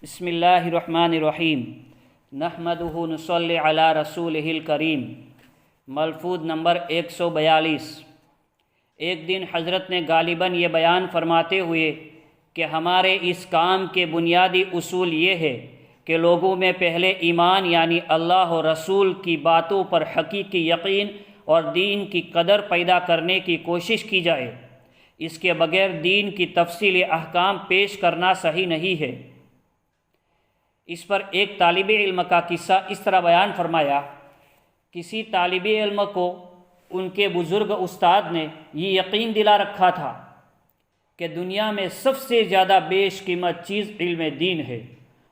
بسم اللہ الرحمن الرحیم نحمدہ نصلی علی رسولہ الکریم۔ ملفوظ نمبر 142۔ ایک دن حضرت نے غالباً یہ بیان فرماتے ہوئے کہ ہمارے اس کام کے بنیادی اصول یہ ہے کہ لوگوں میں پہلے ایمان یعنی اللہ و رسول کی باتوں پر حقیقی یقین اور دین کی قدر پیدا کرنے کی کوشش کی جائے۔ اس کے بغیر دین کی تفصیلی احکام پیش کرنا صحیح نہیں ہے۔ اس پر ایک طالب علم کا قصہ اس طرح بیان فرمایا۔ کسی طالب علم کو ان کے بزرگ استاد نے یہ یقین دلا رکھا تھا کہ دنیا میں سب سے زیادہ بیش قیمت چیز علم دین ہے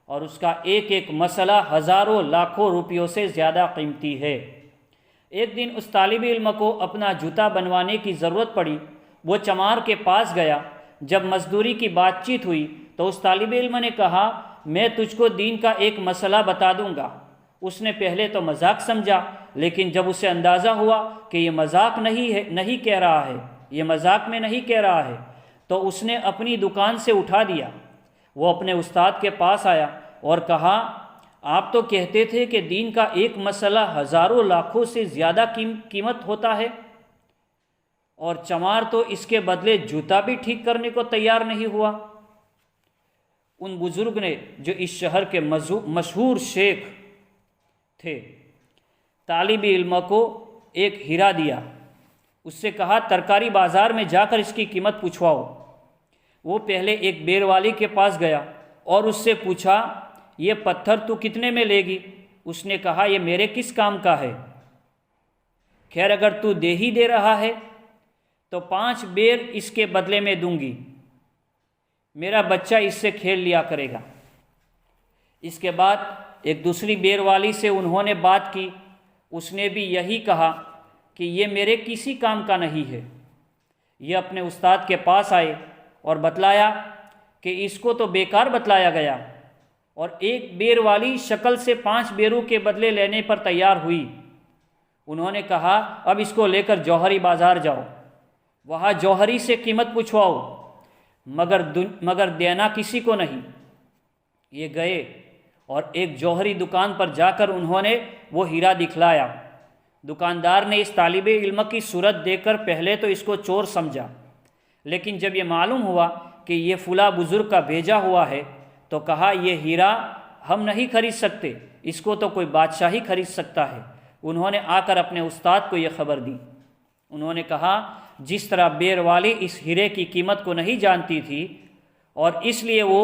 اور اس کا ایک ایک مسئلہ ہزاروں لاکھوں روپیوں سے زیادہ قیمتی ہے۔ ایک دن اس طالب علم کو اپنا جوتا بنوانے کی ضرورت پڑی۔ وہ چمار کے پاس گیا۔ جب مزدوری کی بات چیت ہوئی تو اس طالب علم نے کہا، میں تجھ کو دین کا ایک مسئلہ بتا دوں گا۔ اس نے پہلے تو مذاق سمجھا، لیکن جب اسے اندازہ ہوا کہ یہ مذاق نہیں کہہ رہا ہے، یہ مذاق میں نہیں کہہ رہا ہے، تو اس نے اپنی دکان سے اٹھا دیا۔ وہ اپنے استاد کے پاس آیا اور کہا، آپ تو کہتے تھے کہ دین کا ایک مسئلہ ہزاروں لاکھوں سے زیادہ قیمت ہوتا ہے، اور چمار تو اس کے بدلے جوتا بھی ٹھیک کرنے کو تیار نہیں ہوا۔ ان بزرگ نے، جو اس شہر کے مشہور شیخ تھے، طالب علم کو ایک ہیرا دیا۔ اس سے کہا، ترکاری بازار میں جا کر اس کی قیمت پوچھواؤ۔ وہ پہلے ایک بیر والی کے پاس گیا اور اس سے پوچھا، یہ پتھر تو کتنے میں لے گی؟ اس نے کہا، یہ میرے کس کام کا ہے؟ خیر، اگر تو دے ہی دے رہا ہے تو 5 بیر اس کے بدلے میں دوں گی، میرا بچہ اس سے کھیل لیا کرے گا۔ اس کے بعد ایک دوسری بیر والی سے انہوں نے بات کی۔ اس نے بھی یہی کہا کہ یہ میرے کسی کام کا نہیں ہے۔ یہ اپنے استاد کے پاس آئے اور بتلایا کہ اس کو تو بیکار بتلایا گیا، اور ایک بیر والی شکل سے 5 بیروں کے بدلے لینے پر تیار ہوئی۔ انہوں نے کہا، اب اس کو لے کر جوہری بازار جاؤ، وہاں جوہری سے قیمت پوچھواؤ، مگر دینا کسی کو نہیں۔ یہ گئے اور ایک جوہری دکان پر جا کر انہوں نے وہ ہیرا دکھلایا۔ دکاندار نے اس طالب علم کی صورت دیکھ کر پہلے تو اس کو چور سمجھا، لیکن جب یہ معلوم ہوا کہ یہ فلاں بزرگ کا بھیجا ہوا ہے تو کہا، یہ ہیرا ہم نہیں خرید سکتے، اس کو تو کوئی بادشاہ ہی خرید سکتا ہے۔ انہوں نے آ کر اپنے استاد کو یہ خبر دی۔ انہوں نے کہا، جس طرح بیر والی اس ہیرے کی قیمت کو نہیں جانتی تھی اور اس لیے وہ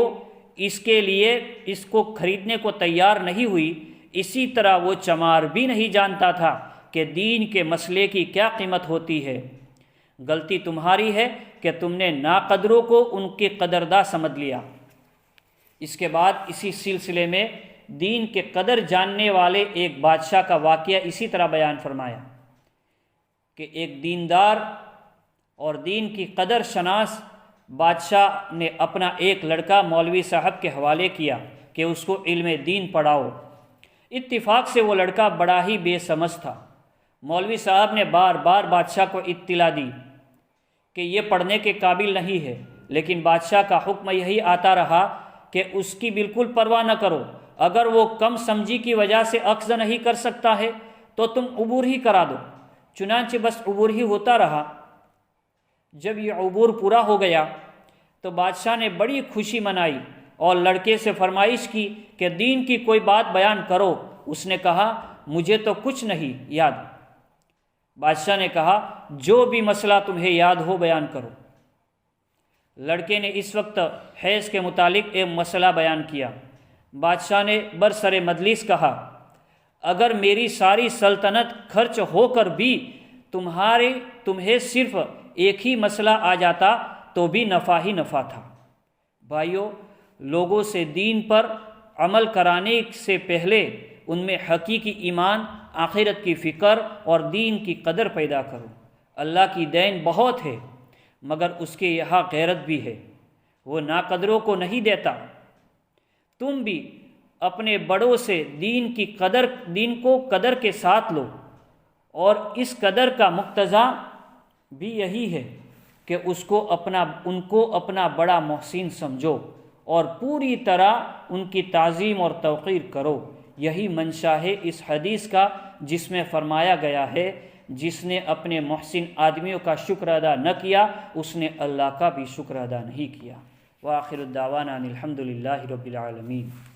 اس کے لیے اس کو خریدنے کو تیار نہیں ہوئی، اسی طرح وہ چمار بھی نہیں جانتا تھا کہ دین کے مسئلے کی کیا قیمت ہوتی ہے۔ غلطی تمہاری ہے کہ تم نے ناقدروں کو ان کے قدرداں سمجھ لیا۔ اس کے بعد اسی سلسلے میں دین کے قدر جاننے والے ایک بادشاہ کا واقعہ اسی طرح بیان فرمایا کہ ایک دیندار اور دین کی قدر شناس بادشاہ نے اپنا ایک لڑکا مولوی صاحب کے حوالے کیا کہ اس کو علم دین پڑھاؤ۔ اتفاق سے وہ لڑکا بڑا ہی بے سمجھ تھا۔ مولوی صاحب نے بار بار بادشاہ کو اطلاع دی کہ یہ پڑھنے کے قابل نہیں ہے، لیکن بادشاہ کا حکم یہی آتا رہا کہ اس کی بالکل پرواہ نہ کرو، اگر وہ کم سمجھی کی وجہ سے اخذ نہیں کر سکتا ہے تو تم عبور ہی کرا دو۔ چنانچہ بس عبور ہی ہوتا رہا۔ جب یہ عبور پورا ہو گیا تو بادشاہ نے بڑی خوشی منائی اور لڑکے سے فرمائش کی کہ دین کی کوئی بات بیان کرو۔ اس نے کہا، مجھے تو کچھ نہیں یاد۔ بادشاہ نے کہا، جو بھی مسئلہ تمہیں یاد ہو بیان کرو۔ لڑکے نے اس وقت حیض کے متعلق ایک مسئلہ بیان کیا۔ بادشاہ نے برسر مجلس کہا، اگر میری ساری سلطنت خرچ ہو کر بھی تمہیں صرف ایک ہی مسئلہ آ جاتا تو بھی نفع ہی نفع تھا۔ بھائیو، لوگوں سے دین پر عمل کرانے سے پہلے ان میں حقیقی ایمان، آخرت کی فکر اور دین کی قدر پیدا کرو۔ اللہ کی دین بہت ہے، مگر اس کے یہاں غیرت بھی ہے، وہ ناقدروں کو نہیں دیتا۔ تم بھی اپنے بڑوں سے دین کو قدر کے ساتھ لو، اور اس قدر کا مقتضا بھی یہی ہے کہ ان کو اپنا بڑا محسن سمجھو اور پوری طرح ان کی تعظیم اور توقیر کرو۔ یہی منشا ہے اس حدیث کا، جس میں فرمایا گیا ہے جس نے اپنے محسن آدمیوں کا شکر ادا نہ کیا اس نے اللہ کا بھی شکر ادا نہیں کیا۔ وآخر الدعوانا ان الحمد للہ رب العالمین۔